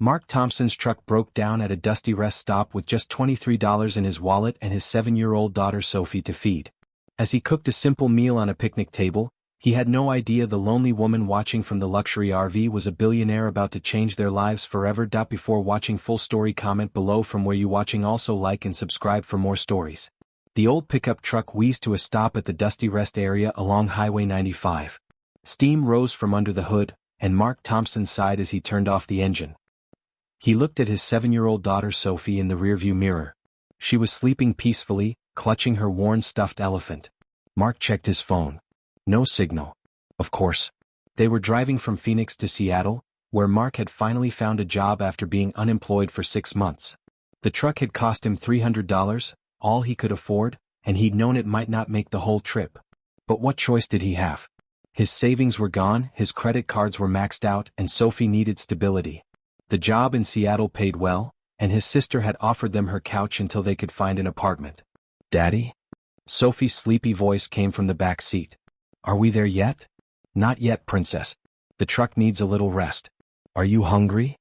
Mark Thompson's truck broke down at a dusty rest stop with just $23 in his wallet and his 7-year-old daughter Sophie to feed. As he cooked a simple meal on a picnic table, he had no idea the lonely woman watching from the luxury RV was a billionaire about to change their lives forever. Before watching full story, comment below from where you watching. Also like and subscribe for more stories. The old pickup truck wheezed to a stop at the dusty rest area along Highway 95. Steam rose from under the hood, and Mark Thompson sighed as he turned off the engine. He looked at his 7-year-old daughter Sophie in the rearview mirror. She was sleeping peacefully, clutching her worn stuffed elephant. Mark checked his phone. No signal. Of course. They were driving from Phoenix to Seattle, where Mark had finally found a job after being unemployed for 6 months. The truck had cost him $300, all he could afford, and he'd known it might not make the whole trip. But what choice did he have? His savings were gone, his credit cards were maxed out, and Sophie needed stability. The job in Seattle paid well, and his sister had offered them her couch until they could find an apartment. "Daddy?" Sophie's sleepy voice came from the back seat. "Are we there yet?" "Not yet, princess. The truck needs a little rest. Are you hungry?"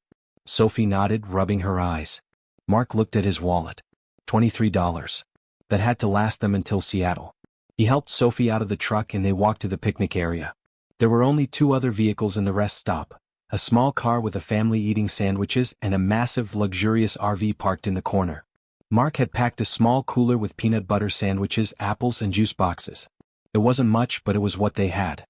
Sophie nodded, rubbing her eyes. Mark looked at his wallet. $23. That had to last them until Seattle. He helped Sophie out of the truck and they walked to the picnic area. There were only 2 other vehicles in the rest stop, a small car with a family eating sandwiches and a massive luxurious RV parked in the corner. Mark had packed a small cooler with peanut butter sandwiches, apples and juice boxes. It wasn't much, but it was what they had.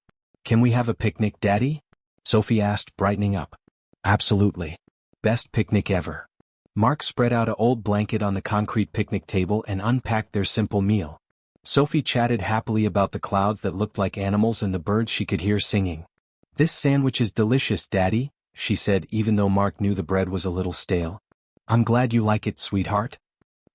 "Can we have a picnic, Daddy?" Sophie asked, brightening up. "Absolutely. Best picnic ever." Mark spread out an old blanket on the concrete picnic table and unpacked their simple meal. Sophie chatted happily about the clouds that looked like animals and the birds she could hear singing. "This sandwich is delicious, Daddy," she said, even though Mark knew the bread was a little stale. "I'm glad you like it, sweetheart."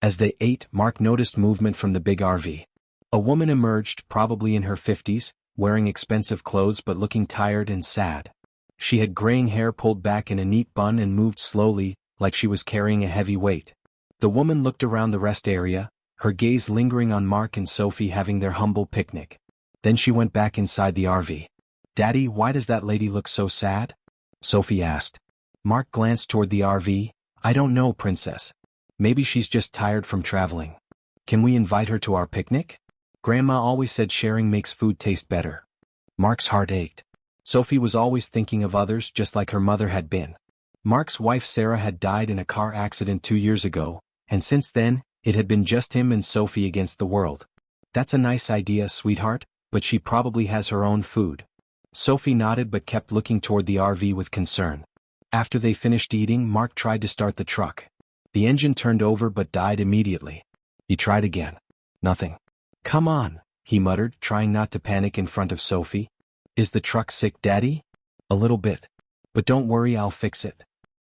As they ate, Mark noticed movement from the big RV. A woman emerged, probably in her 50s, wearing expensive clothes but looking tired and sad. She had graying hair pulled back in a neat bun and moved slowly, like she was carrying a heavy weight. The woman looked around the rest area, her gaze lingering on Mark and Sophie having their humble picnic. Then she went back inside the RV. "Daddy, why does that lady look so sad?" Sophie asked. Mark glanced toward the RV. "I don't know, princess. Maybe she's just tired from traveling. Can we invite her to our picnic? Grandma always said sharing makes food taste better." Mark's heart ached. Sophie was always thinking of others just like her mother had been. Mark's wife Sarah had died in a car accident 2 years ago, and since then, it had been just him and Sophie against the world. "That's a nice idea, sweetheart, but she probably has her own food." Sophie nodded but kept looking toward the RV with concern. After they finished eating, Mark tried to start the truck. The engine turned over but died immediately. He tried again. Nothing. "Come on," he muttered, trying not to panic in front of Sophie. "Is the truck sick, Daddy?" "A little bit. But don't worry, I'll fix it."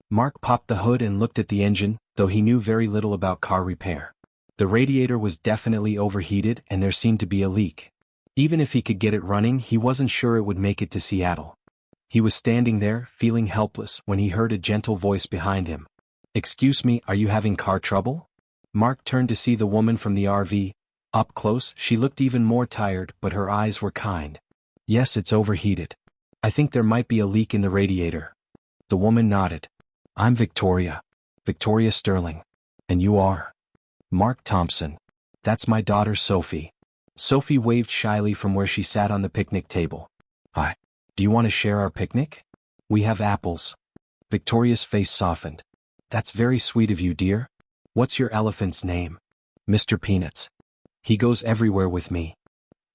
Mark popped the hood and looked at the engine, though he knew very little about car repair. The radiator was definitely overheated and there seemed to be a leak. Even if he could get it running, he wasn't sure it would make it to Seattle. He was standing there, feeling helpless, when he heard a gentle voice behind him. "Excuse me, are you having car trouble?" Mark turned to see the woman from the RV. Up close, she looked even more tired, but her eyes were kind. "Yes, it's overheated. I think there might be a leak in the radiator." The woman nodded. "I'm Victoria. Victoria Sterling. And you are?" "Mark Thompson. That's my daughter Sophie." Sophie waved shyly from where she sat on the picnic table. "Hi. Do you want to share our picnic? We have apples." Victoria's face softened. "That's very sweet of you, dear. What's your elephant's name?" "Mr. Peanuts. He goes everywhere with me.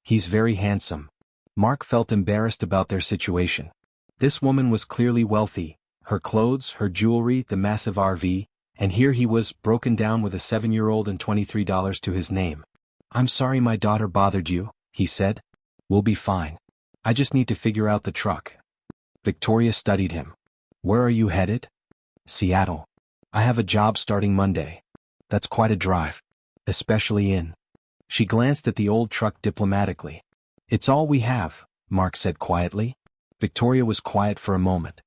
He's very handsome." Mark felt embarrassed about their situation. This woman was clearly wealthy, her clothes, her jewelry, the massive RV, and here he was, broken down with a 7-year-old and $23 to his name. "I'm sorry my daughter bothered you," he said. "We'll be fine. I just need to figure out the truck." Victoria studied him. "Where are you headed?" "Seattle. I have a job starting Monday." "That's quite a drive. Especially in." She glanced at the old truck diplomatically. "It's all we have," Mark said quietly. Victoria was quiet for a moment.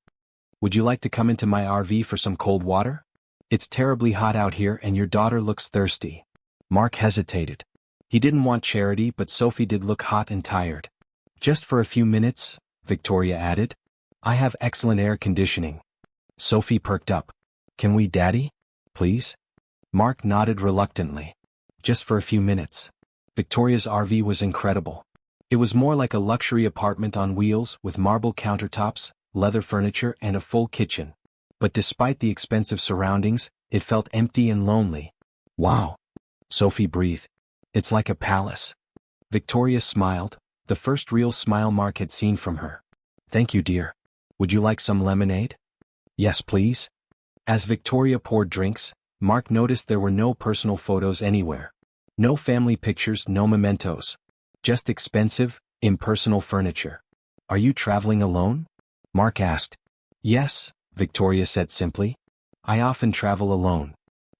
"Would you like to come into my RV for some cold water? It's terribly hot out here and your daughter looks thirsty." Mark hesitated. He didn't want charity, but Sophie did look hot and tired. "Just for a few minutes," Victoria added. "I have excellent air conditioning." Sophie perked up. Can we, Daddy? Please? Mark nodded reluctantly. Just for a few minutes. Victoria's RV was incredible. It was more like a luxury apartment on wheels with marble countertops, leather furniture and a full kitchen. But despite the expensive surroundings, it felt empty and lonely. Wow. Sophie breathed. It's like a palace. Victoria smiled, the first real smile Mark had seen from her. Thank you, dear. Would you like some lemonade? Yes, please. As Victoria poured drinks, Mark noticed there were no personal photos anywhere. No family pictures, no mementos. Just expensive, impersonal furniture. Are you traveling alone? Mark asked. Yes, Victoria said simply. I often travel alone.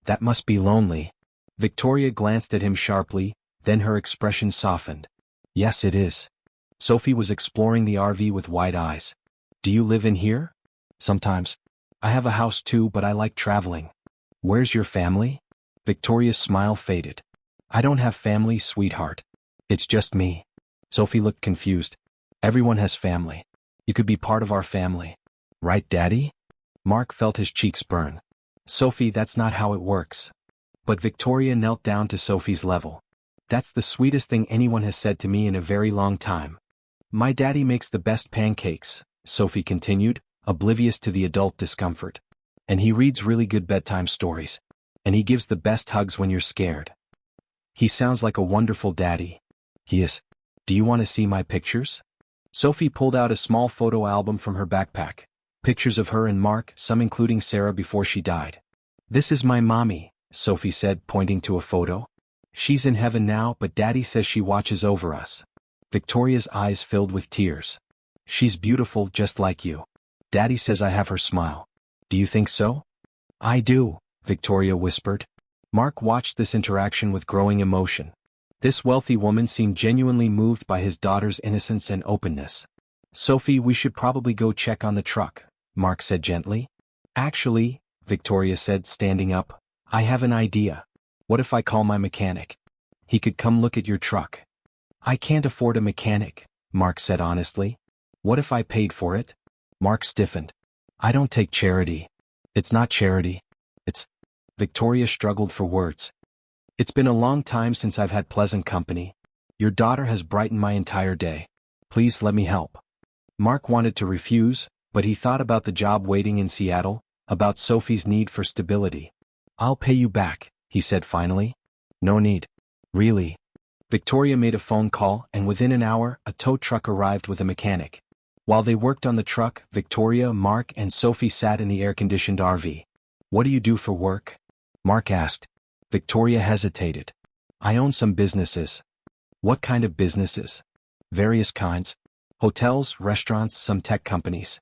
That must be lonely. Victoria glanced at him sharply, then her expression softened. Yes, it is. Sophie was exploring the RV with wide eyes. Do you live in here? Sometimes. I have a house too, but I like traveling. Where's your family? Victoria's smile faded. I don't have family, sweetheart. It's just me. Sophie looked confused. Everyone has family. You could be part of our family. Right, Daddy? Mark felt his cheeks burn. Sophie, that's not how it works. But Victoria knelt down to Sophie's level. That's the sweetest thing anyone has said to me in a very long time. My daddy makes the best pancakes, Sophie continued, oblivious to the adult discomfort. And he reads really good bedtime stories. And he gives the best hugs when you're scared. He sounds like a wonderful daddy. He is. Do you want to see my pictures? Sophie pulled out a small photo album from her backpack. Pictures of her and Mark, some including Sarah before she died. This is my mommy, Sophie said, pointing to a photo. She's in heaven now, but Daddy says she watches over us. Victoria's eyes filled with tears. She's beautiful just like you. Daddy says I have her smile. Do you think so? I do, Victoria whispered. Mark watched this interaction with growing emotion. This wealthy woman seemed genuinely moved by his daughter's innocence and openness. Sophie, we should probably go check on the truck, Mark said gently. Actually, Victoria said, standing up, I have an idea. What if I call my mechanic? He could come look at your truck. I can't afford a mechanic, Mark said honestly. What if I paid for it? Mark stiffened. I don't take charity. It's not charity. It's... Victoria struggled for words. It's been a long time since I've had pleasant company. Your daughter has brightened my entire day. Please let me help. Mark wanted to refuse, but he thought about the job waiting in Seattle, about Sophie's need for stability. I'll pay you back, he said finally. No need. Really? Victoria made a phone call, and within an hour, a tow truck arrived with a mechanic. While they worked on the truck, Victoria, Mark, and Sophie sat in the air-conditioned RV. What do you do for work? Mark asked. Victoria hesitated. I own some businesses. What kind of businesses? Various kinds. Hotels, restaurants, some tech companies.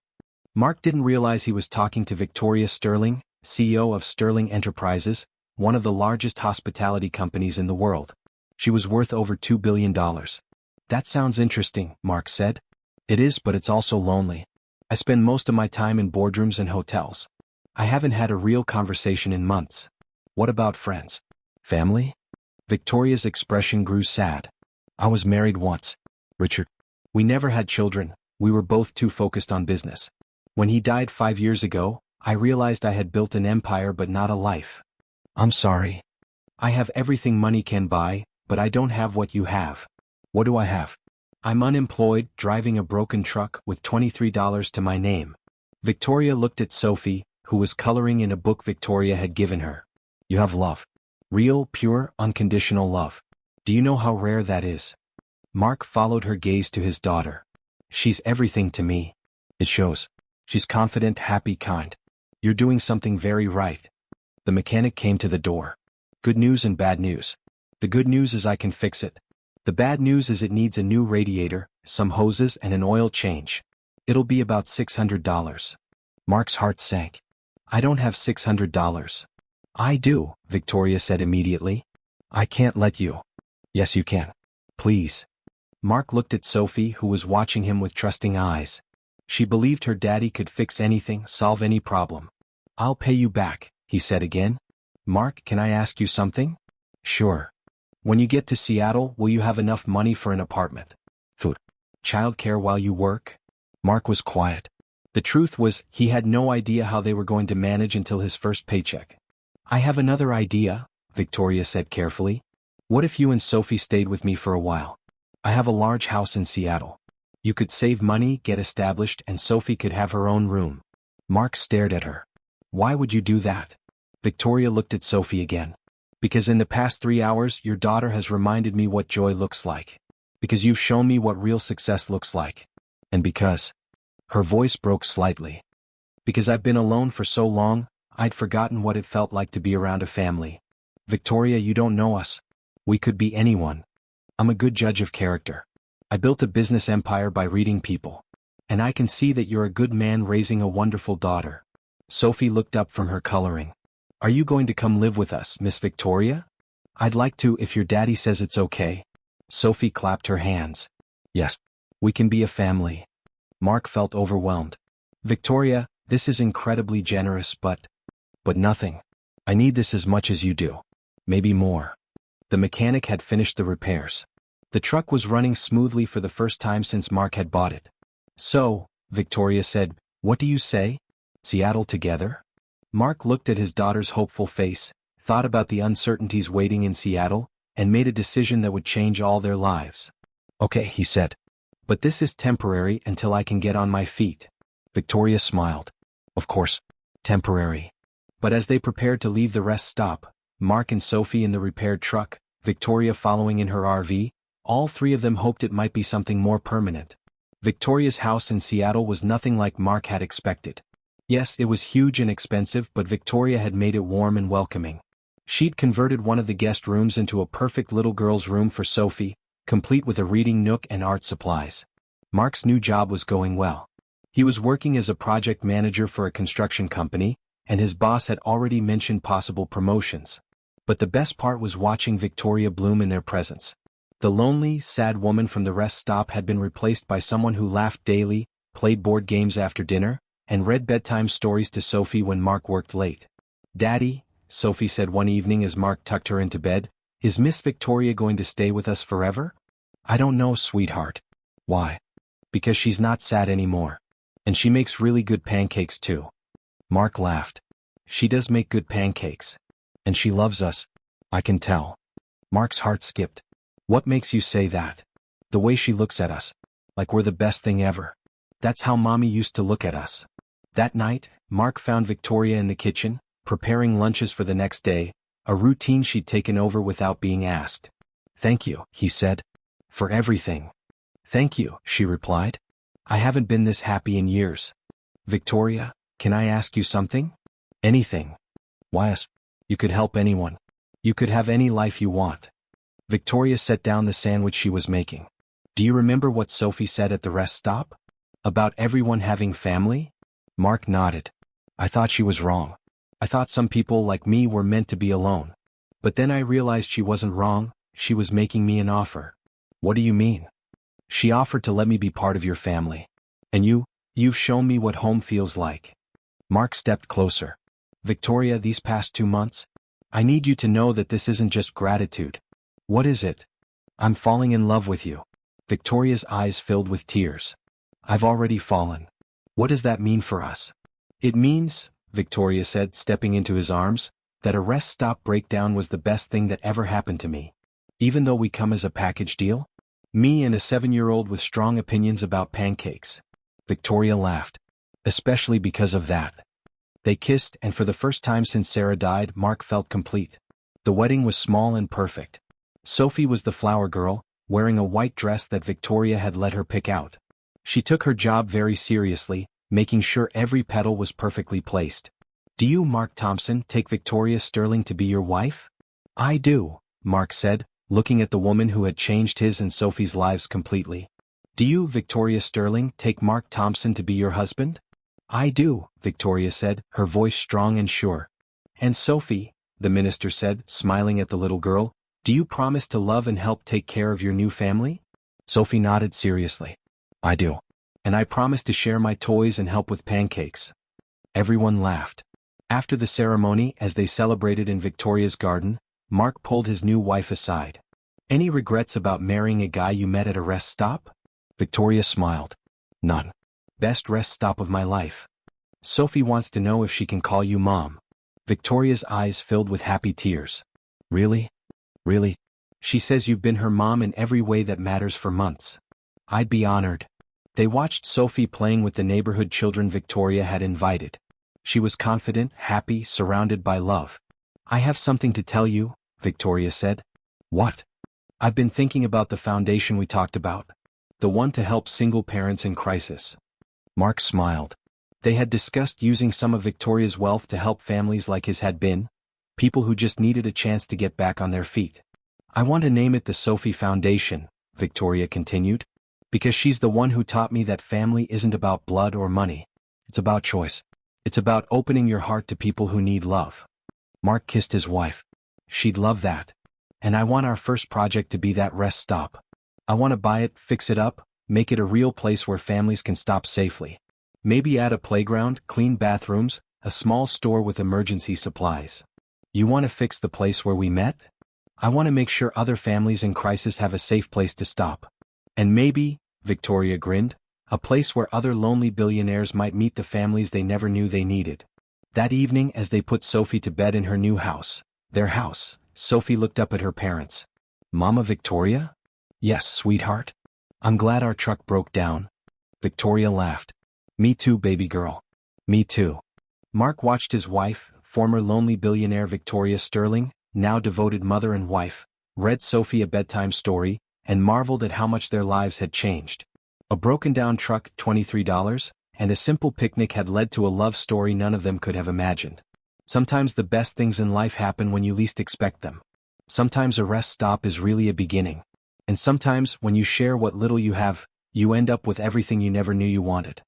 Mark didn't realize he was talking to Victoria Sterling, CEO of Sterling Enterprises, one of the largest hospitality companies in the world. She was worth over $2 billion. That sounds interesting, Mark said. It is, but it's also lonely. I spend most of my time in boardrooms and hotels. I haven't had a real conversation in months. What about friends? Family? Victoria's expression grew sad. I was married once. Richard. We never had children, we were both too focused on business. When he died 5 years ago, I realized I had built an empire but not a life. I'm sorry. I have everything money can buy, but I don't have what you have. What do I have? I'm unemployed, driving a broken truck with $23 to my name. Victoria looked at Sophie, who was coloring in a book Victoria had given her. You have love. Real, pure, unconditional love. Do you know how rare that is? Mark followed her gaze to his daughter. She's everything to me. It shows. She's confident, happy, kind. You're doing something very right. The mechanic came to the door. Good news and bad news. The good news is I can fix it. The bad news is it needs a new radiator, some hoses and an oil change. It'll be about $600. Mark's heart sank. I don't have $600. I do, Victoria said immediately. I can't let you. Yes, you can. Please. Mark looked at Sophie, who was watching him with trusting eyes. She believed her daddy could fix anything, solve any problem. I'll pay you back, he said again. Mark, can I ask you something? Sure. When you get to Seattle, will you have enough money for an apartment? Food. Childcare while you work? Mark was quiet. The truth was, he had no idea how they were going to manage until his first paycheck. "I have another idea," Victoria said carefully. "What if you and Sophie stayed with me for a while? I have a large house in Seattle. You could save money, get established, and Sophie could have her own room." Mark stared at her. "Why would you do that?" Victoria looked at Sophie again. "Because in the past 3 hours your daughter has reminded me what joy looks like. Because you've shown me what real success looks like. And because..." Her voice broke slightly. "Because I've been alone for so long, I'd forgotten what it felt like to be around a family. Victoria, you don't know us. We could be anyone. I'm a good judge of character. I built a business empire by reading people. And I can see that you're a good man raising a wonderful daughter." Sophie looked up from her coloring. "Are you going to come live with us, Miss Victoria?" "I'd like to if your daddy says it's okay." Sophie clapped her hands. "Yes. We can be a family." Mark felt overwhelmed. "Victoria, this is incredibly generous, but nothing. I need this as much as you do. Maybe more." The mechanic had finished the repairs. The truck was running smoothly for the first time since Mark had bought it. "So," Victoria said, "what do you say? Seattle together?" Mark looked at his daughter's hopeful face, thought about the uncertainties waiting in Seattle, and made a decision that would change all their lives. "Okay," he said. "But this is temporary until I can get on my feet." Victoria smiled. "Of course, temporary." But as they prepared to leave the rest stop, Mark and Sophie in the repaired truck, Victoria following in her RV, all three of them hoped it might be something more permanent. Victoria's house in Seattle was nothing like Mark had expected. Yes, it was huge and expensive, but Victoria had made it warm and welcoming. She'd converted one of the guest rooms into a perfect little girl's room for Sophie, complete with a reading nook and art supplies. Mark's new job was going well. He was working as a project manager for a construction company, and his boss had already mentioned possible promotions. But the best part was watching Victoria bloom in their presence. The lonely, sad woman from the rest stop had been replaced by someone who laughed daily, played board games after dinner, and read bedtime stories to Sophie when Mark worked late. "Daddy," Sophie said one evening as Mark tucked her into bed, "is Miss Victoria going to stay with us forever?" "I don't know, sweetheart." "Why?" "Because she's not sad anymore. And she makes really good pancakes too." Mark laughed. "She does make good pancakes. And she loves us. I can tell." Mark's heart skipped. "What makes you say that?" "The way she looks at us. Like we're the best thing ever. That's how Mommy used to look at us." That night, Mark found Victoria in the kitchen, preparing lunches for the next day, a routine she'd taken over without being asked. "Thank you," he said. "For everything." "Thank you," she replied. "I haven't been this happy in years." "Victoria, can I ask you something?" "Anything." "Why, yes. You could help anyone. You could have any life you want." Victoria set down the sandwich she was making. "Do you remember what Sophie said at the rest stop? About everyone having family?" Mark nodded. "I thought she was wrong. I thought some people like me were meant to be alone. But then I realized she wasn't wrong, she was making me an offer." "What do you mean?" "She offered to let me be part of your family. And you've shown me what home feels like." Mark stepped closer. "Victoria, these past 2 months, I need you to know that this isn't just gratitude." "What is it?" "I'm falling in love with you." Victoria's eyes filled with tears. "I've already fallen." "What does that mean for us?" "It means," Victoria said, stepping into his arms, "that a rest stop breakdown was the best thing that ever happened to me. Even though we come as a package deal? Me and a 7-year-old with strong opinions about pancakes." Victoria laughed. "Especially because of that." They kissed, and for the first time since Sarah died, Mark felt complete. The wedding was small and perfect. Sophie was the flower girl, wearing a white dress that Victoria had let her pick out. She took her job very seriously, making sure every petal was perfectly placed. "Do you, Mark Thompson, take Victoria Sterling to be your wife?" "I do," Mark said, looking at the woman who had changed his and Sophie's lives completely. "Do you, Victoria Sterling, take Mark Thompson to be your husband?" "I do," Victoria said, her voice strong and sure. "And Sophie," the minister said, smiling at the little girl, "do you promise to love and help take care of your new family?" Sophie nodded seriously. "I do. And I promise to share my toys and help with pancakes." Everyone laughed. After the ceremony, as they celebrated in Victoria's garden, Mark pulled his new wife aside. "Any regrets about marrying a guy you met at a rest stop?" Victoria smiled. "None. best rest stop of my life. Sophie wants to know if she can call you Mom." Victoria's eyes filled with happy tears. "Really? Really? She says you've been her mom in every way that matters for months. I'd be honored." They watched Sophie playing with the neighborhood children Victoria had invited. She was confident, happy, surrounded by love. "I have something to tell you," Victoria said. "What?" "I've been thinking about the foundation we talked about. The one to help single parents in crisis." Mark smiled. They had discussed using some of Victoria's wealth to help families like his had been, people who just needed a chance to get back on their feet. "I want to name it the Sophie Foundation," Victoria continued, "because she's the one who taught me that family isn't about blood or money. It's about choice. It's about opening your heart to people who need love." Mark kissed his wife. "She'd love that. And I want our first project to be that rest stop. I want to buy it, fix it up, make it a real place where families can stop safely. Maybe add a playground, clean bathrooms, a small store with emergency supplies." "You want to fix the place where we met?" "I want to make sure other families in crisis have a safe place to stop. And maybe," Victoria grinned, "a place where other lonely billionaires might meet the families they never knew they needed." That evening, as they put Sophie to bed in her new house, their house, Sophie looked up at her parents. "Mama Victoria?" "Yes, sweetheart. I'm glad our truck broke down." Victoria laughed. "Me too, baby girl. Me too." Mark watched his wife, former lonely billionaire Victoria Sterling, now devoted mother and wife, read Sophie a bedtime story, and marveled at how much their lives had changed. A broken-down truck, $23, and a simple picnic had led to a love story none of them could have imagined. Sometimes the best things in life happen when you least expect them. Sometimes a rest stop is really a beginning. And sometimes, when you share what little you have, you end up with everything you never knew you wanted.